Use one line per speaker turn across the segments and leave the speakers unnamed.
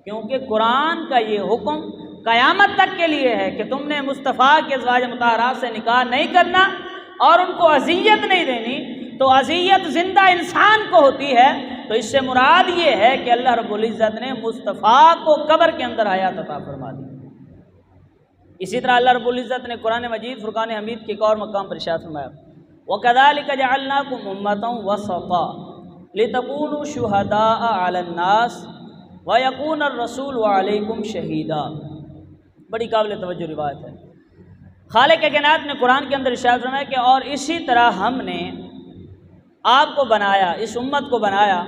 کیونکہ قرآن کا یہ حکم قیامت تک کے لیے ہے کہ تم نے مصطفیٰ کے ازواج مطہرات سے نکاح نہیں کرنا اور ان کو اذیت نہیں دینی۔ تو اذیت زندہ انسان کو ہوتی ہے، تو اس سے مراد یہ ہے کہ اللہ رب العزت نے مصطفیٰ کو قبر کے اندر حیات عطا فرما دی۔ اسی طرح اللہ رب العزت نے قرآن مجید فرقان حمید کے ایک اور مقام پر ارشاد فرمایا وَكَذَلِكَ جَعَلْنَاكُمْ أُمَّةً وَسَطًا لِتَكُونُوا شُهَدَاءَ عَلَى النَّاسِ وَيَكُونَ الرَّسُولُ عَلَيْكُمْ شَهِيدًا۔ بڑی قابل توجہ روایت ہے۔ خالق کائنات نے قرآن کے اندر ارشاد فرمایا کہ اور اسی طرح ہم نے آپ کو بنایا، اس امت کو بنایا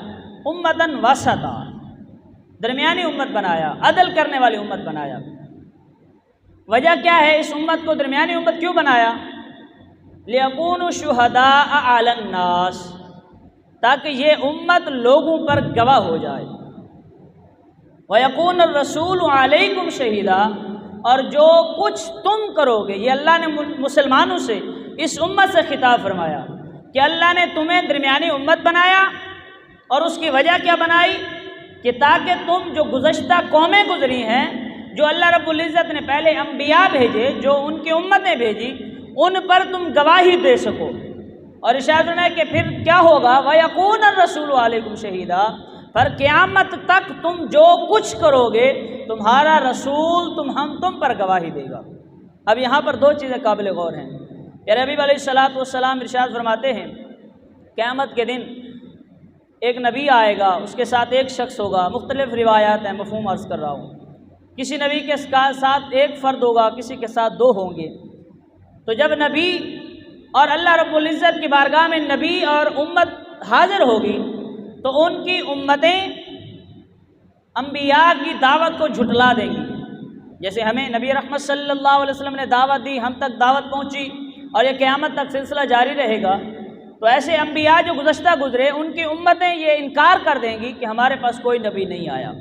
امتاً وسطا، درمیانی امت بنایا، عدل کرنے والی امت بنایا۔ وجہ کیا ہے اس امت کو درمیانی امت کیوں بنایا؟ لِيَكُونُوا شُهَدَاءَ عَلَى النَّاسِ، تاکہ یہ امت لوگوں پر گواہ ہو جائے۔ وَيَكُونَ الرَّسُولُ عَلَيْكُمْ شَهِيدًا، اور جو کچھ تم کرو گے، یہ اللہ نے مسلمانوں سے، اس امت سے خطاب فرمایا کہ اللہ نے تمہیں درمیانی امت بنایا، اور اس کی وجہ کیا بنائی کہ تاکہ تم جو گزشتہ قومیں گزری ہیں، جو اللہ رب العزت نے پہلے انبیاء بھیجے، جو ان کی امتیں بھیجی، ان پر تم گواہی دے سکو۔ اور ارشاد ہے کہ پھر کیا ہوگا وَيَكُونَ الرَّسُولُ عَلَيْكُمْ شَهِيدًا، پر قیامت تک تم جو کچھ کرو گے تمہارا رسول تم پر گواہی دے گا۔ اب یہاں پر دو چیزیں قابل غور ہیں۔ پیارے حبیب علیہ السلام ارشاد فرماتے ہیں قیامت کے دن ایک نبی آئے گا، اس کے ساتھ ایک شخص ہوگا، مختلف روایات ہیں، مفہوم عرض کر رہا ہوں۔ کسی نبی کے ساتھ ایک فرد ہوگا، کسی کے ساتھ دو ہوں گے۔ تو جب نبی اور اللہ رب العزت کی بارگاہ میں نبی اور امت حاضر ہوگی تو ان کی امتیں انبیاء کی دعوت کو جھٹلا دیں گی۔ جیسے ہمیں نبی رحمت صلی اللہ علیہ وسلم نے دعوت دی، ہم تک دعوت پہنچی اور یہ قیامت تک سلسلہ جاری رہے گا، تو ایسے انبیاء جو گزشتہ گزرے ان کی امتیں یہ انکار کر دیں گی کہ ہمارے پاس کوئی نبی نہیں آیا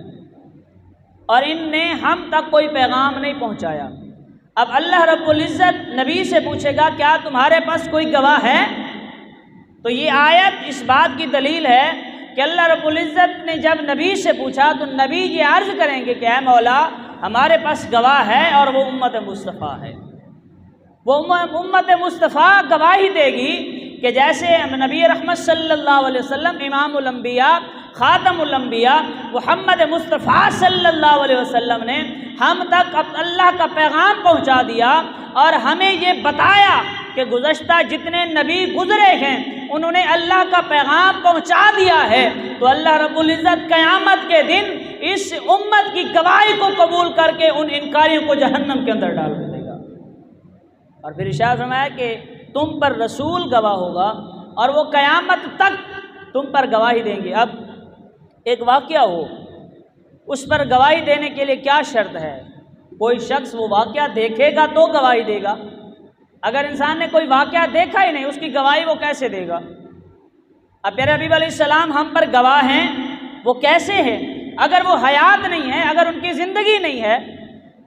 اور ان نے ہم تک کوئی پیغام نہیں پہنچایا۔ اب اللہ رب العزت نبی سے پوچھے گا کیا تمہارے پاس کوئی گواہ ہے؟ تو یہ آیت اس بات کی دلیل ہے کہ اللہ رب العزت نے جب نبی سے پوچھا تو نبی یہ عرض کریں گے کہ اے مولا ہمارے پاس گواہ ہے اور وہ امت مصطفیٰ ہے۔ وہ امت مصطفیٰ گواہی دے گی کہ جیسے نبی رحمت صلی اللہ علیہ وسلم امام الانبیاء خاتم الانبیاء محمد مصطفیٰ صلی اللہ علیہ وسلم نے ہم تک اللہ کا پیغام پہنچا دیا اور ہمیں یہ بتایا کہ گزشتہ جتنے نبی گزرے ہیں انہوں نے اللہ کا پیغام پہنچا دیا ہے، تو اللہ رب العزت قیامت کے دن اس امت کی گواہی کو قبول کر کے ان انکاریوں کو جہنم کے اندر ڈال دے گا۔ اور پھر ارشاد فرمایا کہ تم پر رسول گواہ ہوگا اور وہ قیامت تک تم پر گواہی دیں گے۔ اب ایک واقعہ ہو، اس پر گواہی دینے کے لیے کیا شرط ہے؟ کوئی شخص وہ واقعہ دیکھے گا تو گواہی دے گا۔ اگر انسان نے کوئی واقعہ دیکھا ہی نہیں اس کی گواہی وہ کیسے دے گا؟ اب پیارے حبیب علیہ السلام ہم پر گواہ ہیں، وہ کیسے ہیں؟ اگر وہ حیات نہیں ہے، اگر ان کی زندگی نہیں ہے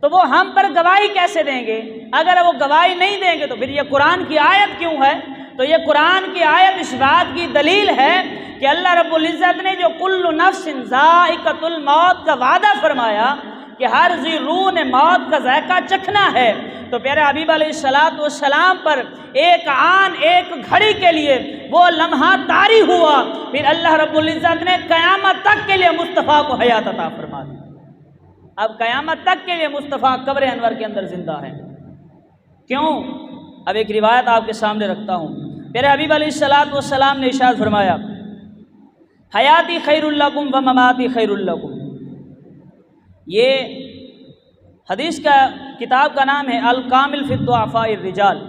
تو وہ ہم پر گواہی کیسے دیں گے؟ اگر وہ گواہی نہیں دیں گے تو پھر یہ قرآن کی آیت کیوں ہے؟ تو یہ قرآن کی آیت اس بات کی دلیل ہے کہ اللہ رب العزت نے جو کل نفس ذائقۃ الموت کا وعدہ فرمایا کہ ہر ذی روح نے موت کا ذائقہ چکھنا ہے، تو پیارے حبیب علیہ السلام پر ایک آن ایک گھڑی کے لیے وہ لمحہ طاری ہوا، پھر اللہ رب العزت نے قیامت تک کے لیے مصطفیٰ کو حیات عطا فرما دی۔ اب قیامت تک کے لیے مصطفیٰ قبر انور کے اندر زندہ ہے۔ کیوں؟ اب ایک روایت آپ کے سامنے رکھتا ہوں۔ پیارے حبیب علیہ السلام نے ارشاد فرمایا حیاتی خیر لکم و مماتی خیر لکم۔ یہ حدیث کا کتاب کا نام ہے الکامل فی الضعفاء الرجال۔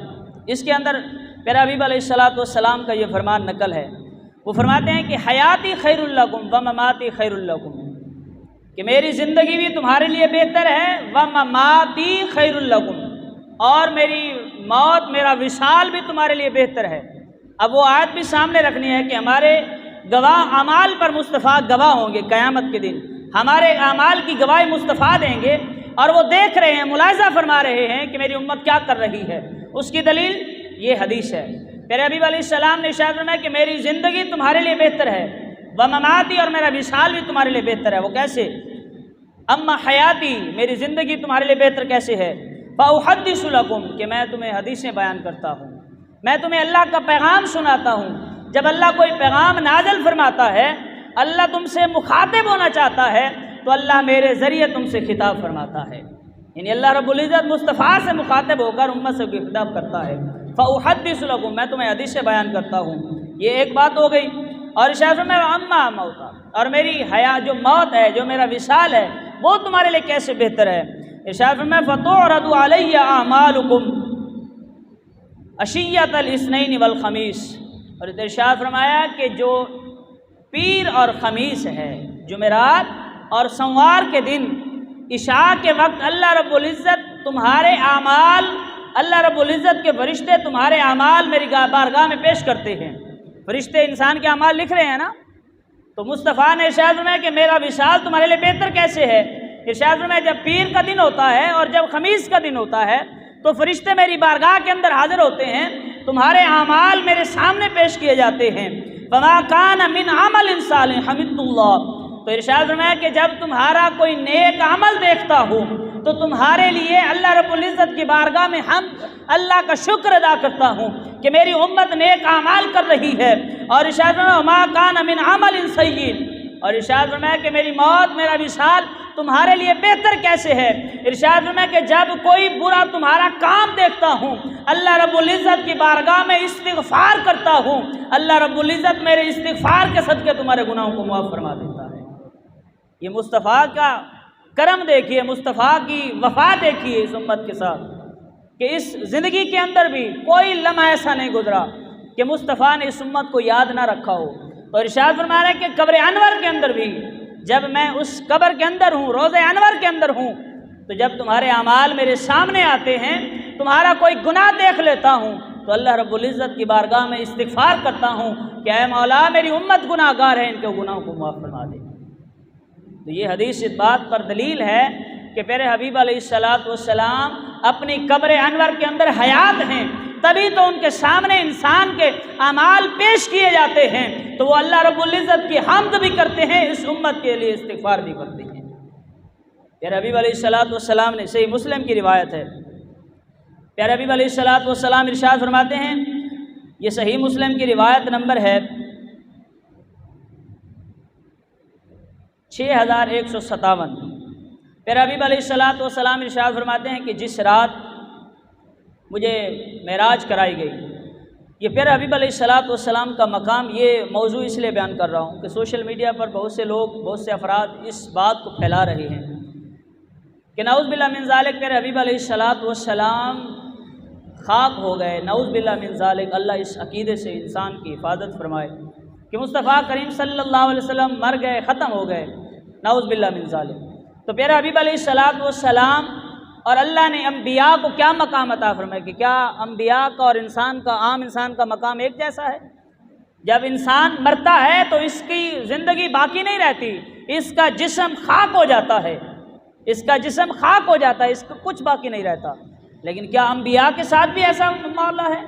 اس کے اندر پیارے حبیب علیہ السلام کا یہ فرمان نقل ہے۔ وہ فرماتے ہیں کہ حیاتی خیر لکم و مماتی خیر لکم، کہ میری زندگی بھی تمہارے لیے بہتر ہے، و مماتی خیر لکم، اور میری موت میرا وصال بھی تمہارے لیے بہتر ہے۔ اب وہ آیت بھی سامنے رکھنی ہے کہ ہمارے گواہ اعمال پر مصطفیٰ گواہ ہوں گے قیامت کے دن، ہمارے اعمال کی گواہی مصطفیٰ دیں گے، اور وہ دیکھ رہے ہیں، ملاحظہ فرما رہے ہیں کہ میری امت کیا کر رہی ہے۔ اس کی دلیل یہ حدیث ہے۔ پیارے حبیب علیہ السلام نے ارشاد فرمایا کہ میری زندگی تمہارے لیے بہتر ہے، و مماتی، اور میرا وصال بھی تمہارے لیے بہتر ہے۔ وہ کیسے؟ اما حیاتی، میری زندگی تمہارے لیے بہتر کیسے ہے؟ فاحدث لکم، کہ میں تمہیں حدیثیں بیان کرتا ہوں، میں تمہیں اللہ کا پیغام سناتا ہوں۔ جب اللہ کوئی پیغام نازل فرماتا ہے، اللہ تم سے مخاطب ہونا چاہتا ہے، تو اللہ میرے ذریعے تم سے خطاب فرماتا ہے، یعنی اللہ رب العزت مصطفیٰ سے مخاطب ہو کر امت سے خطاب کرتا ہے۔ فاحدث لکم، میں تمہیں حدیثیں بیان کرتا ہوں، یہ ایک بات ہو گئی۔ اور ارشاد میں اما موتا، اور میری حیات جو موت ہے، جو میرا وصال ہے، وہ تمہارے لیے کیسے بہتر ہے؟ ارشاد میں فتعرض علی اعمالکم عشیۃ الاثنین والخمیس، اور ارشاد فرمایا کہ جو پیر اور خمیس ہے، جمعرات اور سوموار کے دن عشاء کے وقت اللہ رب العزت تمہارے اعمال، اللہ رب العزت کے فرشتے تمہارے اعمال میری بارگاہ میں پیش کرتے ہیں۔ فرشتے انسان کے اعمال لکھ رہے ہیں نا، تو مصطفیٰ نے ارشاد فرمایا کہ میرا وصال تمہارے لیے بہتر کیسے ہے؟ ارشاد فرمایا جب پیر کا دن ہوتا ہے اور جب خمیس کا دن ہوتا ہے تو فرشتے میری بارگاہ کے اندر حاضر ہوتے ہیں، تمہارے اعمال میرے سامنے پیش کیے جاتے ہیں۔ فما کان من عمل صالح حمدت اللہ، تو ارشاد فرمایا کہ جب تمہارا کوئی نیک عمل دیکھتا ہوں تو تمہارے لیے اللہ رب العزت کی بارگاہ میں حمد، اللہ کا شکر ادا کرتا ہوں کہ میری امت نیک اعمال کر رہی ہے۔ اور ارشاد فرمایا وما کان من عمل سیء، اور ارشاد فرمایا کہ میری موت، میرا وصال تمہارے لیے بہتر کیسے ہے؟ ارشاد فرمایا کہ جب کوئی برا تمہارا کام دیکھتا ہوں، اللہ رب العزت کی بارگاہ میں استغفار کرتا ہوں، اللہ رب العزت میرے استغفار کے صدقے تمہارے گناہوں کو معاف فرما دیتا ہے۔ یہ مصطفیٰ کا کرم دیکھیے، مصطفیٰ کی وفا دیکھیے اس امت کے ساتھ، کہ اس زندگی کے اندر بھی کوئی لمحہ ایسا نہیں گزرا کہ مصطفیٰ نے اس امت کو یاد نہ رکھا ہو۔ تو ارشاد فرما رہا ہے کہ قبر انور کے اندر بھی جب میں اس قبر کے اندر ہوں، روضہ انور کے اندر ہوں، تو جب تمہارے اعمال میرے سامنے آتے ہیں، تمہارا کوئی گناہ دیکھ لیتا ہوں، تو اللہ رب العزت کی بارگاہ میں استغفار کرتا ہوں کہ اے مولا میری امت گناہ گار ہے، ان کے گناہوں کو معاف فرما دے۔ تو یہ حدیث اس بات پر دلیل ہے کہ پیارے حبیب علیہ الصلوۃ والسلام اپنی قبر انور کے اندر حیات ہیں، تبھی تو ان کے سامنے انسان کے اعمال پیش کیے جاتے ہیں، تو وہ اللہ رب العزت کی حمد بھی کرتے ہیں، اس امت کے لیے استغفار بھی کرتے ہیں۔ پیارے حبیب علیہ الصلوۃ والسلام نے، صحیح مسلم کی روایت ہے، پیارے حبیب علیہ الصلوۃ والسلام ارشاد فرماتے ہیں، یہ صحیح مسلم کی روایت نمبر ہے 6157۔ پیارے حبیب علیہ الصلوۃ والسلام ارشاد فرماتے ہیں کہ جس رات مجھے معراج کرائی گئی، یہ پیارے حبیب علیہ الصلوۃ والسلام کا مقام، یہ موضوع اس لیے بیان کر رہا ہوں کہ سوشل میڈیا پر بہت سے لوگ، بہت سے افراد اس بات کو پھیلا رہے ہیں کہ نعوذ باللہ من ذالک پیارے حبیب علیہ الصلوۃ والسلام خاک ہو گئے، نعوذ باللہ من ذالک۔ اللہ اس عقیدے سے انسان کی حفاظت فرمائے کہ مصطفیٰ کریم صلی اللہ علیہ وسلم مر گئے، ختم ہو گئے، نعوذ باللہ من ذالک۔ تو پیارے حبیب علیہ الصلوۃ والسلام اور اللہ نے انبیاء کو کیا مقام عطا فرمایا کہ کیا انبیاء کا اور انسان کا، عام انسان کا مقام ایک جیسا ہے؟ جب انسان مرتا ہے تو اس کی زندگی باقی نہیں رہتی، اس کا جسم خاک ہو جاتا ہے، اس کا جسم خاک ہو جاتا ہے، اس کا کچھ باقی نہیں رہتا۔ لیکن کیا انبیاء کے ساتھ بھی ایسا معاملہ ہے؟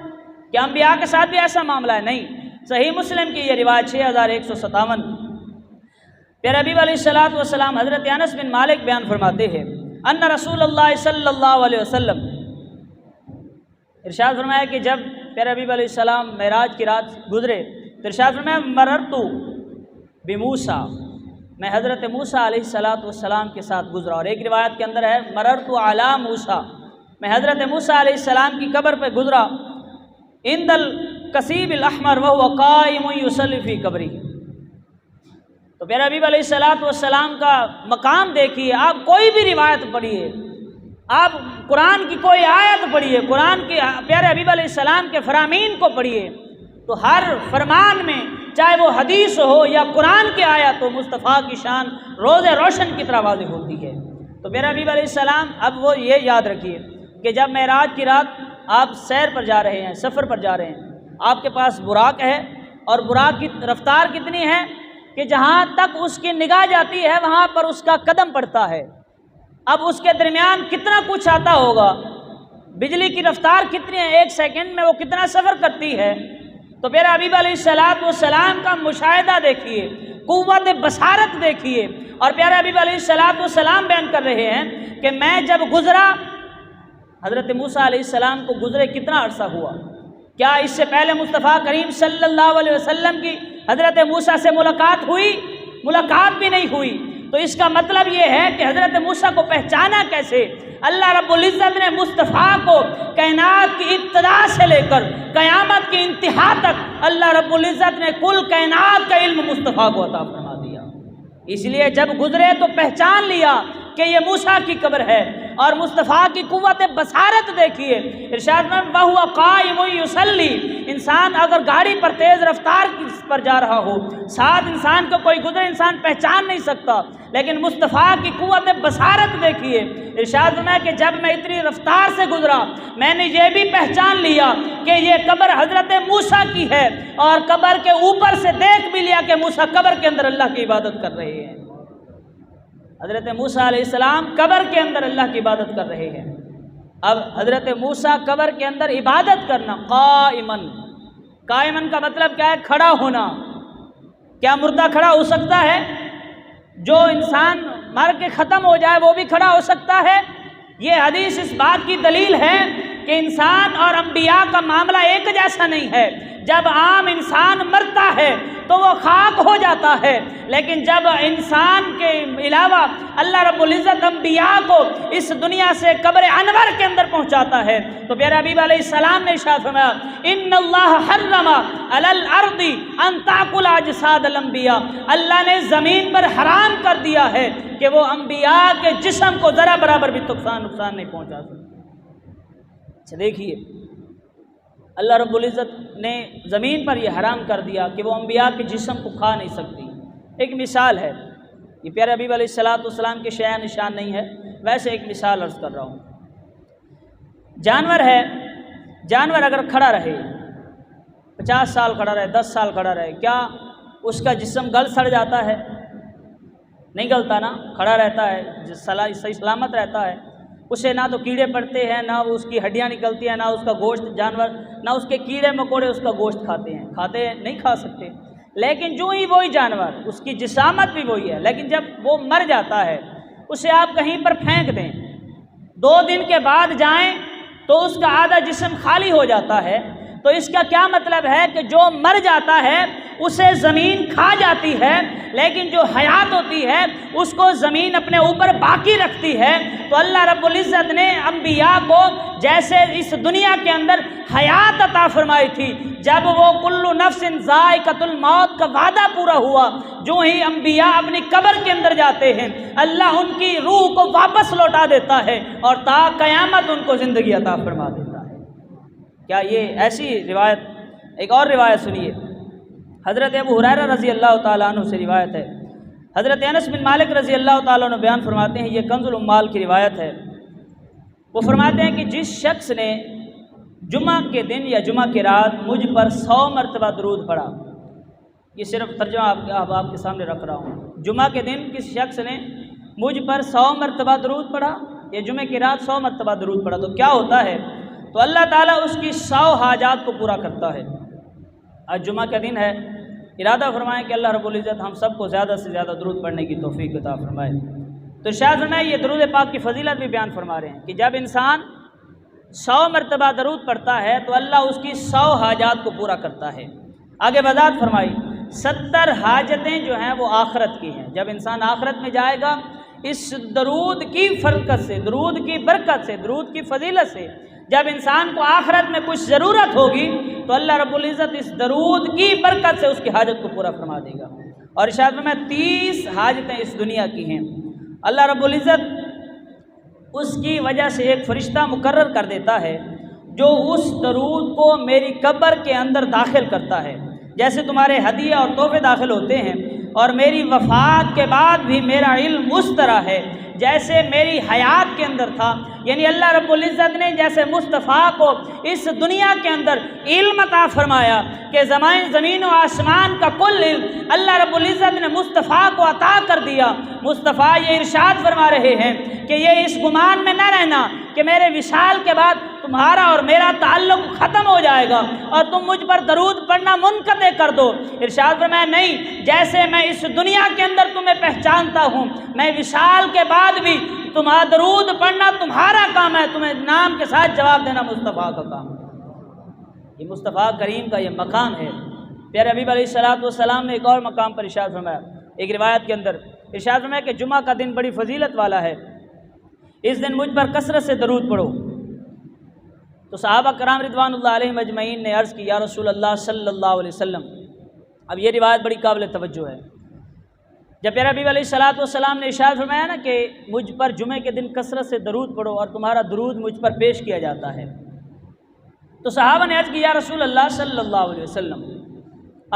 کیا انبیاء کے ساتھ بھی ایسا معاملہ ہے؟ نہیں۔ صحیح مسلم کی یہ روایت 6157۔ پیارے حبیب علیہ الصلوۃ والسلام حضرت انس بن مالک بیان فرماتے ہیں، ان رسول اللہ صلی اللہ علیہ وسلم، ارشاد فرمایا کہ جب پیارے حبیب علیہ السلام معراج کی رات گزرے تو ارشاد فرمایا مررت بموسیٰ، میں حضرت موسیٰ علیہ الصلوۃ والسلام کے ساتھ گزرا، اور ایک روایت کے اندر ہے مررت علی موسیٰ، میں حضرت موسیٰ علیہ السلام کی قبر پہ گزرا، عند الکثیب الاحمر وهو قائم یصلی فی قبری۔ تو پیارے حبیب علیہ الصلوۃ والسلام کا مقام دیکھیے، آپ کوئی بھی روایت پڑھیے، آپ قرآن کی کوئی آیت پڑھیے، قرآن کی پیارے حبیب علیہ السلام کے فرامین کو پڑھیے، تو ہر فرمان میں چاہے وہ حدیث ہو یا قرآن کی آیت ہو، مصطفیٰ کی شان روز روشن کی طرح واضح ہوتی ہے۔ تو پیارے حبیب علیہ السلام، اب وہ یہ یاد رکھیے کہ جب معراج کی رات آپ سیر پر جا رہے ہیں، سفر پر جا رہے ہیں، آپ کے پاس براق ہے، اور براق کی رفتار کتنی ہے کہ جہاں تک اس کی نگاہ جاتی ہے وہاں پر اس کا قدم پڑتا ہے۔ اب اس کے درمیان کتنا کچھ آتا ہوگا، بجلی کی رفتار کتنی ہے، ایک سیکنڈ میں وہ کتنا سفر کرتی ہے، تو پیارے حبیب علیہ السلام کا مشاہدہ دیکھیے، قوت بصارت دیکھیے، اور پیارے حبیب علیہ السلام بیان کر رہے ہیں کہ میں جب گزرا، حضرت موسیٰ علیہ السلام کو گزرے کتنا عرصہ ہوا؟ کیا اس سے پہلے مصطفیٰ کریم صلی اللہ علیہ وسلم کی حضرت موسیٰ سے ملاقات ہوئی؟ ملاقات بھی نہیں ہوئی۔ تو اس کا مطلب یہ ہے کہ حضرت موسیٰ کو پہچانا کیسے؟ اللہ رب العزت نے مصطفیٰ کو کائنات کی ابتدا سے لے کر قیامت کی انتہا تک اللہ رب العزت نے کل کائنات کا علم مصطفیٰ کو عطا فرما دیا۔ اس لیے جب گزرے تو پہچان لیا کہ یہ موسیٰ کی قبر ہے، اور مصطفیٰ کی قوت بصارت دیکھیے۔ ارشاد میں وَهُوَ قَائِمٌ يُصَلِّي، انسان اگر گاڑی پر تیز رفتار پر جا رہا ہو، ساتھ انسان کو کوئی گزرے انسان پہچان نہیں سکتا، لیکن مصطفیٰ کی قوت بصارت دیکھیے۔ ارشاد میں کہ جب میں اتنی رفتار سے گزرا، میں نے یہ بھی پہچان لیا کہ یہ قبر حضرت موسیٰ کی ہے، اور قبر کے اوپر سے دیکھ بھی لیا کہ موسیٰ قبر کے اندر اللہ کی عبادت کر رہے ہیں۔ حضرت موسیٰ علیہ السلام قبر کے اندر اللہ کی عبادت کر رہے ہیں۔ اب حضرت موسیٰ قبر کے اندر عبادت کرنا، قائمن، قائمن کا مطلب کیا ہے؟ کھڑا ہونا۔ کیا مردہ کھڑا ہو سکتا ہے؟ جو انسان مر کے ختم ہو جائے وہ بھی کھڑا ہو سکتا ہے؟ یہ حدیث اس بات کی دلیل ہے کہ انسان اور انبیاء کا معاملہ ایک جیسا نہیں ہے۔ جب عام انسان مرتا ہے تو وہ خاک ہو جاتا ہے، لیکن جب انسان کے علاوہ اللہ رب العزت انبیاء کو اس دنیا سے قبر انور کے اندر پہنچاتا ہے، تو پیارے حبیب علیہ السلام نے ارشاد فرمایا ان اللہ حرم علی الارض ان تاکل اجساد الانبیاء، اللہ نے زمین پر حرام کر دیا ہے کہ وہ انبیاء کے جسم کو ذرا برابر بھی نقصان نہیں پہنچا سکتا۔ اچھا دیکھیے، اللہ رب العزت نے زمین پر یہ حرام کر دیا کہ وہ انبیاء کے جسم کو کھا نہیں سکتی۔ ایک مثال ہے، یہ پیارے حبیب علیہ السلام کے شیء نشان نہیں ہے، ویسے ایک مثال عرض کر رہا ہوں۔ جانور ہے، جانور اگر کھڑا رہے، 50 سال کھڑا رہے، 10 سال کھڑا رہے، کیا اس کا جسم گل سڑ جاتا ہے؟ نہیں گلتا نا، کھڑا رہتا ہے، صحیح سلامت رہتا ہے، اسے نہ تو کیڑے پڑتے ہیں، نہ وہ اس کی ہڈیاں نکلتی ہیں، نہ اس کا گوشت، جانور نہ اس کے کیڑے مکوڑے اس کا گوشت کھاتے ہیں، نہیں کھا سکتے۔ لیکن جو ہی وہی جانور، اس کی جسامت بھی وہی ہے، لیکن جب وہ مر جاتا ہے، اسے آپ کہیں پر پھینک دیں، 2 دن کے بعد جائیں تو اس کا آدھا جسم خالی ہو جاتا ہے۔ تو اس کا کیا مطلب ہے کہ جو مر جاتا ہے اسے زمین کھا جاتی ہے، لیکن جو حیات ہوتی ہے اس کو زمین اپنے اوپر باقی رکھتی ہے۔ تو اللہ رب العزت نے انبیاء کو جیسے اس دنیا کے اندر حیات عطا فرمائی تھی، جب وہ کل نفس ذائقۃ الموت کا وعدہ پورا ہوا، جو ہی انبیاء اپنی قبر کے اندر جاتے ہیں اللہ ان کی روح کو واپس لوٹا دیتا ہے اور تا قیامت ان کو زندگی عطا فرما دیتا ہے۔ کیا یہ ایسی روایت؟ ایک اور روایت سنیے، حضرت ابو ہریرہ رضی اللہ تعالیٰ عنہ سے روایت ہے، حضرت انس بن مالک رضی اللہ تعالیٰ عنہ بیان فرماتے ہیں، یہ کنز الاموال کی روایت ہے، وہ فرماتے ہیں کہ جس شخص نے جمعہ کے دن یا جمعہ کی رات مجھ پر 100 مرتبہ درود پڑھا، یہ صرف ترجمہ آپ کے سامنے رکھ رہا ہوں، جمعہ کے دن کس شخص نے مجھ پر 100 مرتبہ درود پڑھا یا جمعہ کی رات 100 مرتبہ درود پڑھا، تو کیا ہوتا ہے؟ تو اللہ تعالیٰ اس کی 100 حاجات کو پورا کرتا ہے۔ آج جمعہ کا دن ہے، ارادہ فرمائیں کہ اللہ رب العزت ہم سب کو زیادہ سے زیادہ درود پڑھنے کی توفیق عطا فرمائے۔ تو شاید فرمائے یہ درود پاک کی فضیلت بھی بیان فرما رہے ہیں کہ جب انسان 100 مرتبہ درود پڑھتا ہے تو اللہ اس کی 100 حاجات کو پورا کرتا ہے۔ آگے وضاحت فرمائی، 70 حاجتیں جو ہیں وہ آخرت کی ہیں۔ جب انسان آخرت میں جائے گا، اس درود کی برکت سے، درود کی برکت سے، درود کی فضیلت سے جب انسان کو آخرت میں کچھ ضرورت ہوگی تو اللہ رب العزت اس درود کی برکت سے اس کی حاجت کو پورا فرما دے گا۔ اور ارشاد میں 30 حاجتیں اس دنیا کی ہیں، اللہ رب العزت اس کی وجہ سے ایک فرشتہ مقرر کر دیتا ہے جو اس درود کو میری قبر کے اندر داخل کرتا ہے، جیسے تمہارے ہدیہ اور تحفے داخل ہوتے ہیں، اور میری وفات کے بعد بھی میرا علم اس طرح ہے جیسے میری حیات کے اندر تھا۔ یعنی اللہ رب العزت نے جیسے مصطفیٰ کو اس دنیا کے اندر علم عطا فرمایا کہ زمین و آسمان کا کل علم اللہ رب العزت نے مصطفیٰ کو عطا کر دیا۔ مصطفیٰ یہ ارشاد فرما رہے ہیں کہ یہ اس گمان میں نہ رہنا کہ میرے وصال کے بعد تمہارا اور میرا تعلق ختم ہو جائے گا اور تم مجھ پر درود پڑھنا منقطع کر دو۔ ارشاد فرمایا نہیں، جیسے میں اس دنیا کے اندر تمہیں پہچانتا ہوں، میں وصال کے بعد بھی تمہارا درود پڑھنا تمہارا کام ہے، تمہیں نام کے ساتھ جواب دینا مصطفیٰ کا کام ہے۔ یہ مصطفیٰ کریم کا یہ مقام ہے۔ پیارے حبیب علیہ الصلوۃ والسلام نے ایک اور مقام پر ارشاد فرمایا، ایک روایت کے اندر ارشاد فرمایا کہ جمعہ کا دن بڑی فضیلت والا ہے، اس دن مجھ پر کثرت سے درود پڑھو۔ تو صحابہ کرام رضوان اللہ علیہم اجمعین نے عرض کی یا رسول اللہ صلی اللہ علیہ وسلم، اب یہ روایت بڑی قابل توجہ ہے۔ جب پیارے حبیب علیہ الصلوۃ والسلام نے ارشاد فرمایا نا کہ مجھ پر جمعے کے دن کثرت سے درود پڑھو اور تمہارا درود مجھ پر پیش کیا جاتا ہے، تو صحابہ نے عرض کی یا رسول اللہ صلی اللہ علیہ وسلم۔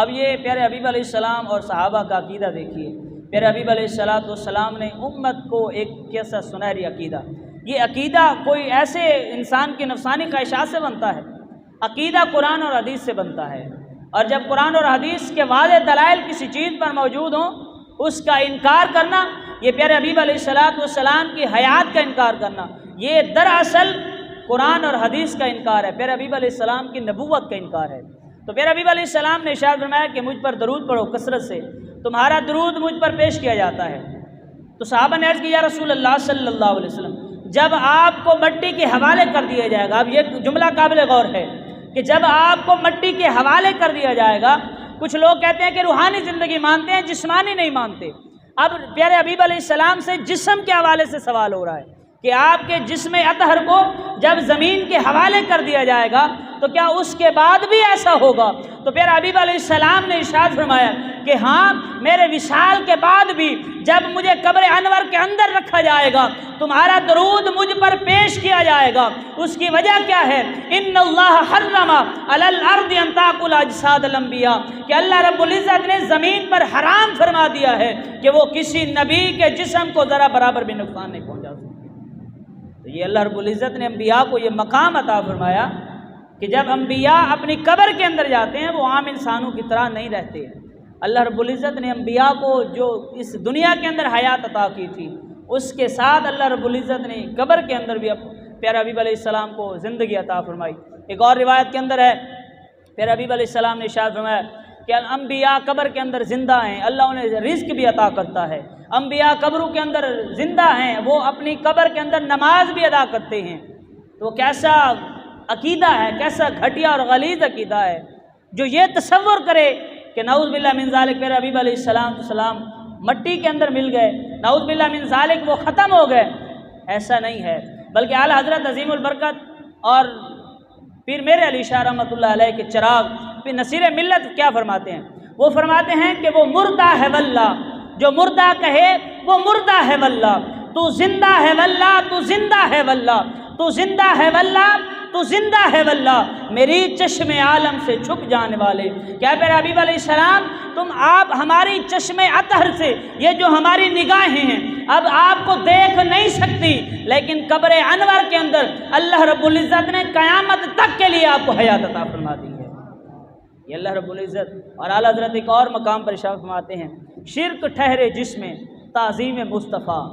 اب یہ پیارے حبیب علیہ السلام اور صحابہ کا عقیدہ دیکھیے، پیارے حبیب علیہ الصلوۃ والسلام نے امت کو ایک کیسا سنہری عقیدہ، یہ عقیدہ کوئی ایسے انسان کی نفسانی خواہشات سے بنتا ہے، عقیدہ قرآن اور حدیث سے بنتا ہے، اور جب قرآن اور حدیث کے واضح دلائل کسی چیز پر موجود ہوں اس کا انکار کرنا، یہ پیارے حبیب علیہ الصلوۃ والسلام کی حیات کا انکار کرنا، یہ دراصل قرآن اور حدیث کا انکار ہے، پیارے حبیب علیہ السلام کی نبوت کا انکار ہے۔ تو پیارے حبیب علیہ السلام نے ارشاد فرمایا کہ مجھ پر درود پڑھو کثرت سے، تمہارا درود مجھ پر پیش کیا جاتا ہے۔ تو صحابہ نے عرض کی یا رسول اللہ صلی اللہ علیہ وسلم، جب آپ کو مٹی کے حوالے کر دیا جائے گا، اب یہ جملہ قابل غور ہے کہ جب آپ کو مٹی کے حوالے کر دیا جائے گا، کچھ لوگ کہتے ہیں کہ روحانی زندگی مانتے ہیں، جسمانی نہیں مانتے۔ اب پیارے حبیب علیہ السلام سے جسم کے حوالے سے سوال ہو رہا ہے کہ آپ کے جسم اطہر کو جب زمین کے حوالے کر دیا جائے گا تو کیا اس کے بعد بھی ایسا ہوگا؟ تو پھر حبیب علیہ السلام نے ارشاد فرمایا کہ ہاں، میرے وصال کے بعد بھی جب مجھے قبر انور کے اندر رکھا جائے گا تمہارا درود مجھ پر پیش کیا جائے گا۔ اس کی وجہ کیا ہے؟ ان اللہ حرم علی الارض ان تاکل اجساد الانبیاء، کہ اللہ رب العزت نے زمین پر حرام فرما دیا ہے کہ وہ کسی نبی کے جسم کو ذرا برابر بھی نقصان نہیں پہنچا سکتے۔ تو یہ اللہ رب العزت نے انبیاء کو یہ مقام عطا فرمایا کہ جب انبیاء اپنی قبر کے اندر جاتے ہیں وہ عام انسانوں کی طرح نہیں رہتے ہیں۔ اللہ رب العزت نے انبیاء کو جو اس دنیا کے اندر حیات عطا کی تھی، اس کے ساتھ اللہ رب العزت نے قبر کے اندر بھی پیارے حبیب علیہ السلام کو زندگی عطا فرمائی۔ ایک اور روایت کے اندر ہے، پیارے حبیب علیہ السلام نے ارشاد فرمایا کہ انبیاء قبر کے اندر زندہ ہیں، اللہ انہیں رزق بھی عطا کرتا ہے۔ انبیاء قبروں کے اندر زندہ ہیں، وہ اپنی قبر کے اندر نماز بھی ادا کرتے ہیں۔ تو کیسا عقیدہ ہے، کیسا گھٹیا اور غلیظ عقیدہ ہے جو یہ تصور کرے کہ نعوذ باللہ من ذالک پیارے حبیب علیہ السلام مٹی کے اندر مل گئے، نعوذ باللہ من ذالک وہ ختم ہو گئے۔ ایسا نہیں ہے، بلکہ اعلیٰ حضرت عظیم البرکت اور پیر میرے علی شاہ رحمۃ اللہ علیہ کے چراغ پھر نصیر ملت کیا فرماتے ہیں؟ وہ فرماتے ہیں کہ وہ مردہ ہے واللہ، جو مردہ کہے وہ مردہ ہے واللہ، تو زندہ ہے واللہ، تو زندہ ہے واللہ، تو زندہ ہے واللہ، تو زندہ ہے واللہ، میری چشم عالم سے چھپ جانے والے۔ کیا پیارے حبیب علیہ السلام، آپ ہماری چشم اطہر سے، یہ جو ہماری نگاہیں ہیں اب آپ کو دیکھ نہیں سکتی، لیکن قبر انور کے اندر اللہ رب العزت نے قیامت تک کے لیے آپ کو حیات عطا فرما دی ہے۔ یہ اللہ رب العزت اور اعلیٰ حضرت ایک اور مقام پر ارشاد فرماتے ہیں، شرک ٹھہرے جس میں تعظیم مصطفیٰ،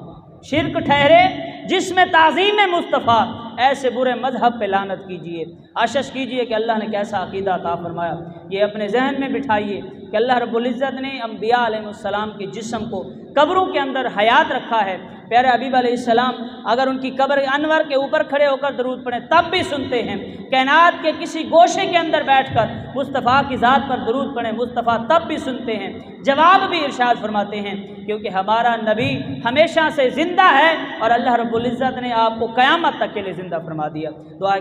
شرک ٹھہرے جس میں تعظیم مصطفیٰ، ایسے برے مذہب پہ لعنت کیجئے۔ آشش کیجئے کہ اللہ نے کیسا عقیدہ عطا فرمایا، یہ اپنے ذہن میں بٹھائیے کہ اللہ رب العزت نے انبیاء علیہ السلام کے جسم کو قبروں کے اندر حیات رکھا ہے۔ پیارے حبیب علیہ السلام اگر ان کی قبر انور کے اوپر کھڑے ہو کر درود پڑھیں تب بھی سنتے ہیں، کائنات کے کسی گوشے کے اندر بیٹھ کر مصطفیٰ کی ذات پر درود پڑھیں مصطفیٰ تب بھی سنتے ہیں، جواب بھی ارشاد فرماتے ہیں، کیونکہ ہمارا نبی ہمیشہ سے زندہ ہے اور اللہ رب العزت نے آپ کو قیامت تک کے لیے زندہ فرما دیا۔ دعا